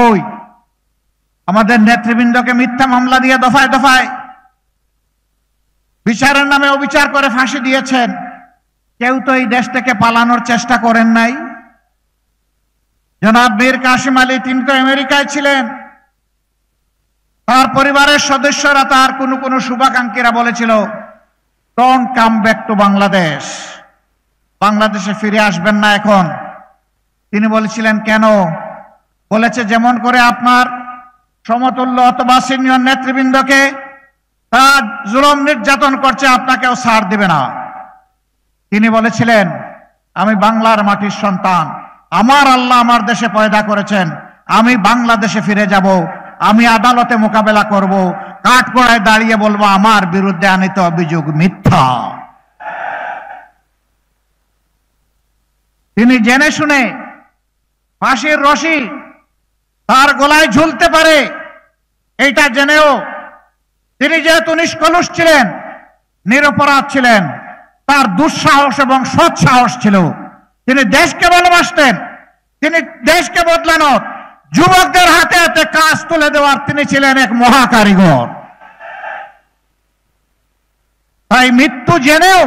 ওই আমাদের নেতৃবৃন্দকে মিথ্যা মামলা দিয়ে দফায় দফায় বিচারের নামে অবিচার করে ফাঁসি দিয়েছেন। কেউ তো এই দেশ থেকে পালানোর চেষ্টা করেন নাই। জনাব মীর কাসেম আলী, তিনি তো আমেরিকায় ছিলেন। তার পরিবারের সদস্যরা, তার কোনো শুভাকাঙ্ক্ষীরা বলেছিল, don't come back to Bangladesh, বাংলাদেশে ফিরে আসবেন না এখন। তিনি বলেছিলেন কেন? বলেছে যেমন করে আপনার সমতুল্য অথবা সিনিয়র নেতৃবৃন্দকে তার জুলুম নির্যাতন করছে, আপনাকেও ছাড় দিবে না। তিনি বলেছিলেন, আমি বাংলার মাটির সন্তান, আমার আল্লাহ আমার দেশে পয়দা করেছেন, আমি বাংলাদেশে ফিরে যাব, আমি আদালতে মোকাবেলা করব, কাঠগড়ায় দাঁড়িয়ে বলবো আমার বিরুদ্ধে আনিত অভিযোগ মিথ্যা। তিনি জেনে শুনে ফাঁসির রশি তার গলায় ঝুলতে পারে এইটা জেনেও তিনি যেহেতু নিষ্কলুষ ছিলেন, নিরপরাধ ছিলেন, তার দুঃসাহস এবং সৎসাহস ছিল। তিনি দেশকে ভালোবাসতেন, তিনি দেশকে বদলানোর, যুবকদের হাতে হাতে কাজ তুলে দেওয়ার তিনি ছিলেন এক মহাকারিগর। তাই মৃত্যু জেনেও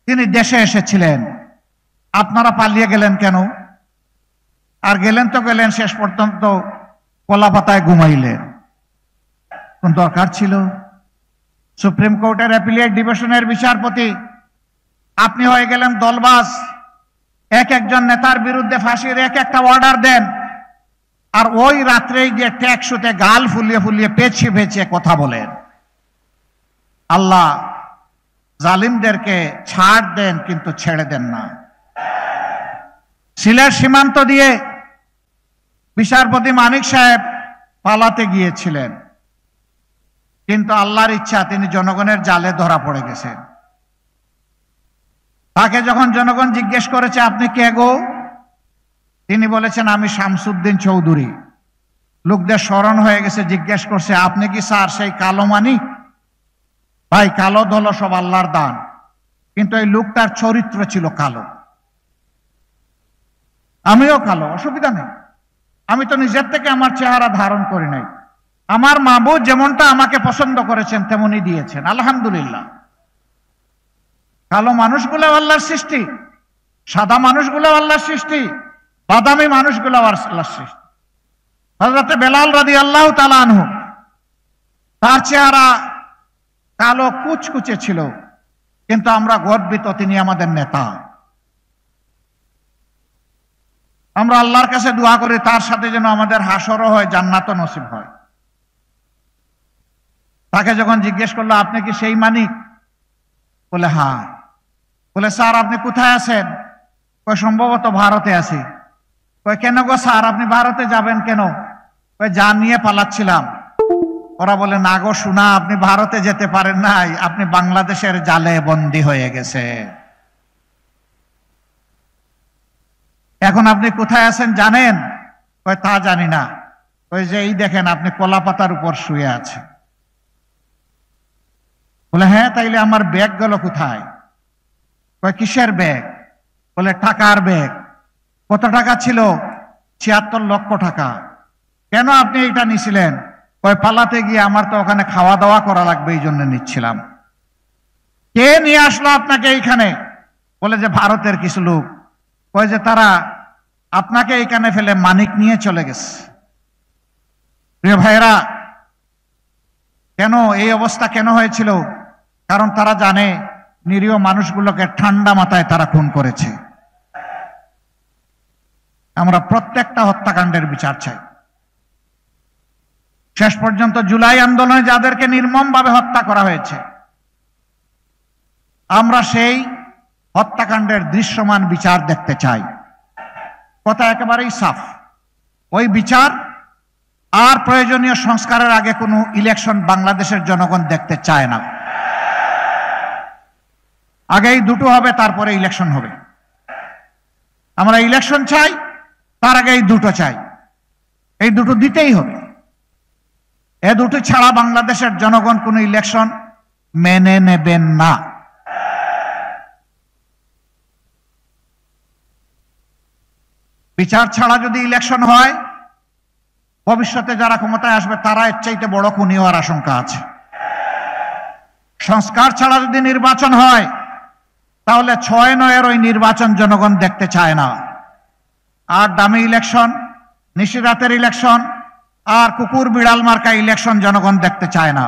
তিনি দেশে এসেছিলেন। আপনারা পালিয়ে গেলেন কেন? আর গেলেন তো গেলেন, শেষ পর্যন্ত কলা পাতায় ঘুমাইলেন। কোন দরকার ছিল? সুপ্রিম কোর্টের অ্যাপিলেট ডিভিশনের বিচারপতি, আপনি হয়ে গেলেন দলবাজ। এক একজন নেতার বিরুদ্ধে ফাঁসির এক একটা অর্ডার দেন, আর ওই রাত্রেই গিয়ে ট্যাক্সুতে গাল ফুলিয়ে ফুলিয়ে পেছিয়ে পেছিয়ে কথা বলেন। আল্লাহ জালিমদেরকে ছাড় দেন, কিন্তু ছেড়ে দেন না। সিলেট সীমান্ত দিয়ে বিচারপতি মানিক সাহেব পালাতে গিয়েছিলেন, কিন্তু আল্লাহর ইচ্ছা তিনি জনগণের জালে ধরা পড়ে গেছেন। তাকে যখন জনগণ জিজ্ঞেস করেছে আপনি কে গো, তিনি বলেছেন আমি শামসুদ্দিন চৌধুরী। লোকদের স্মরণ হয়ে গেছে, জিজ্ঞেস করছে আপনি কি স্যার সেই কালো মানিক? ভাই, কালো ধলো সব আল্লাহর দান, কিন্তু এই লোকটার চরিত্র ছিল কালো। আমিও কালো, অসুবিধা নেই, আমি তো নিজের থেকে আমার চেহারা ধারণ করি নাই। আমার মাবুদ যেমনটা আমাকে পছন্দ করেছেন তেমনই দিয়েছেন, আলহামদুলিল্লাহ। কালো মানুষগুলো আল্লাহর সৃষ্টি, সাদা মানুষগুলো আল্লাহর সৃষ্টি, বাদামি মানুষগুলো আল্লাহর সৃষ্টি। হযরত বেলাল রাদিয়াল্লাহু তাআলা আনহু, তার চেহারা কালো কুচকুচে ছিল, কিন্তু আমরা গর্বিত তিনি আমাদের নেতা। আমরা আল্লাহর কাছে দোয়া করি তার সাথে যেন আমাদের হাসরও হয়, জান্নাতও নসিব হয়। তাকে যখন জিজ্ঞেস করলো আপনি কি সেই মানিক? বলে হ্যাঁ। বলে স্যার আপনি কোথায় আছেন? কই সম্ভবত ভারতে আছি। কই কেন গো স্যার, আপনি ভারতে যাবেন কেন? কই জান নিয়ে পালাচ্ছিলাম। ওরা বলে না গো শোনা, আপনি ভারতে যেতে পারেন নাই, আপনি বাংলাদেশের জালে বন্দী হয়ে গেছে। এখন আপনি কোথায় আছেন জানেন? কই তা জানি না। কই যে এই দেখেন আপনি কলা পাতার উপর শুয়ে আছেন। বলে হ্যাঁ, তাইলে আমার ব্যাগ গেল কোথায়? কয় কিসের ব্যাগ? বলে টাকার ব্যাগ। কত টাকা ছিল? ৭৬ লক্ষ টাকা। কেন আপনি এটা নিছিলেন? কয় পালাতে গিয়ে আমার তো ওখানে খাওয়া দাওয়া করা লাগবে, এই জন্য নিচ্ছিলাম। কে নিয়ে আসলো আপনাকে এইখানে? বলে যে ভারতের কিছু লোক। কয় যে তারা আপনাকে এইখানে ফেলে মানিক নিয়ে চলে গেছে। প্রিয় ভাইরা, কেন এই অবস্থা কেন হয়েছিল? কারণ তারা জানে নিরীহ মানুষগুলোকে ঠান্ডা মাথায় তারা খুন করেছে। আমরা প্রত্যেকটা হত্যাকাণ্ডের বিচার চাই। শেষ পর্যন্ত জুলাই আন্দোলনে যাদেরকে নির্মমভাবে হত্যা করা হয়েছে, আমরা সেই হত্যাকাণ্ডের দৃশ্যমান বিচার দেখতে চাই। কথা একেবারেই সাফ। ওই বিচার আর প্রয়োজনীয় সংস্কারের আগে কোনো ইলেকশন বাংলাদেশের জনগণ দেখতে চায় না। আগেই দুটো হবে, তারপরে ইলেকশন হবে। আমরা ইলেকশন চাই, তার আগে এই দুটো চাই। এই দুটো দিতেই হবে। এ দুটো ছাড়া বাংলাদেশের জনগণ কোনো ইলেকশন মেনে নেবেন না। বিচার ছাড়া যদি ইলেকশন হয়, ভবিষ্যতে যারা ক্ষমতায় আসবে তারা এর চাইতে বড় খুনি হওয়ার আশঙ্কা আছে। সংস্কার ছাড়া যদি নির্বাচন হয় তাহলে 6-9 ওই নির্বাচন জনগণ দেখতে চায় না। আর দামি ইলেকশন, নিশিরাতের ইলেকশন আর কুকুর বিড়াল মার্কা ইলেকশন জনগণ দেখতে চায় না।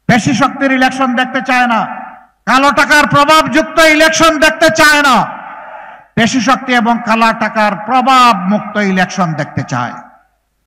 বেশি শক্তির ইলেকশন দেখতে চায় না। কালো টাকার প্রভাবযুক্ত ইলেকশন দেখতে চায় না। বেশি শক্তি এবং কালো টাকার প্রভাব মুক্ত ইলেকশন দেখতে চায়।